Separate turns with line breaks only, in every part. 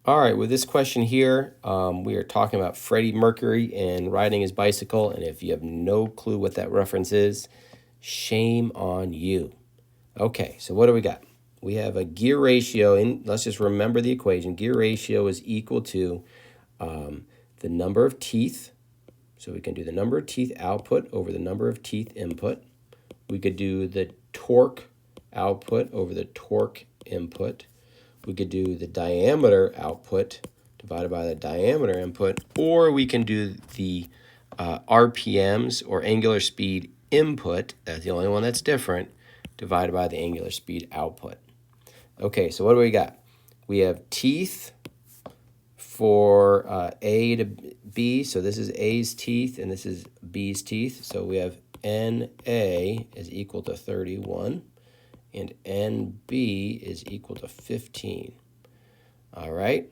All right, with this question here, we are talking about Freddie Mercury and riding his bicycle. And if you have no clue what that reference is, shame on you. Okay, so what do we got? We have a gear ratio, and let's just remember the equation. Gear ratio is equal to the number of teeth. So we can do the number of teeth output over the number of teeth input. We could do the torque output over the torque input. We could do the diameter output divided by the diameter input, or we can do the RPMs or angular speed input, that's the only one that's different, divided by the angular speed output. Okay, so what do we got? We have teeth for A to B, so this is A's teeth and this is B's teeth. So we have NA is equal to 31 and NB is equal to 15. All right,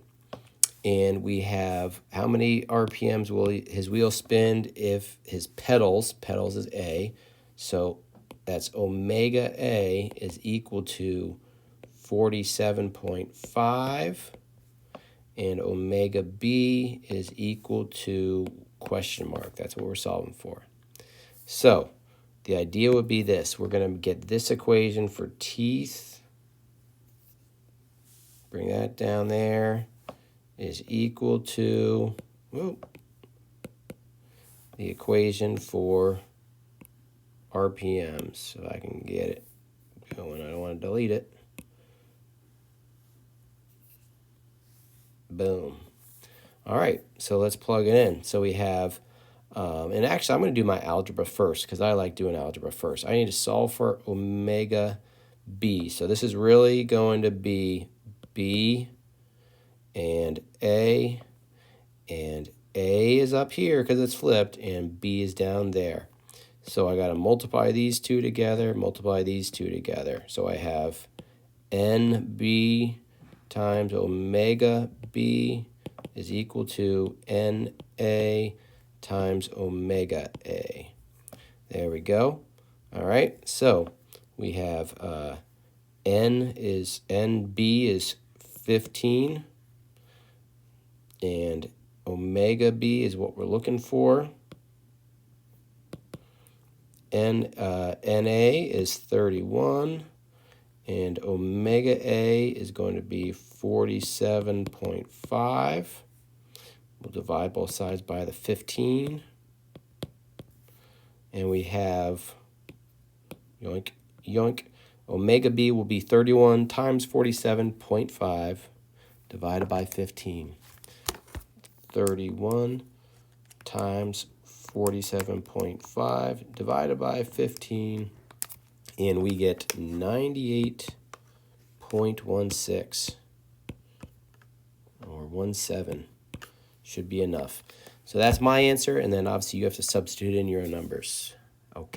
and we have how many RPMs will his wheel spin if his pedals is A, so that's omega A is equal to 47.5, and omega B is equal to question mark. That's what we're solving for. So the idea would be this. We're going to get this equation for teeth. Bring that down there. Is equal to the equation for RPMs. So I can get it going. I don't want to delete it. Boom. All right, so let's plug it in. So we have, and actually I'm going to do my algebra first because I like doing algebra first. I need to solve for omega B. So this is really going to be B and A is up here because it's flipped, and B is down there. So I got to multiply these two together, So I have NB times omega B is equal to NA times omega A. There we go. All right, so we have NB is 15, and omega B is what we're looking for. NA is 31, and omega A is going to be 47.5. We'll divide both sides by the 15. And we have, yoink, yoink, omega B will be 31 times 47.5 divided by 15. 31 times 47.5 divided by 15, and we get 98.16 or 17 should be enough. So that's my answer, and then obviously you have to substitute in your numbers. Okay.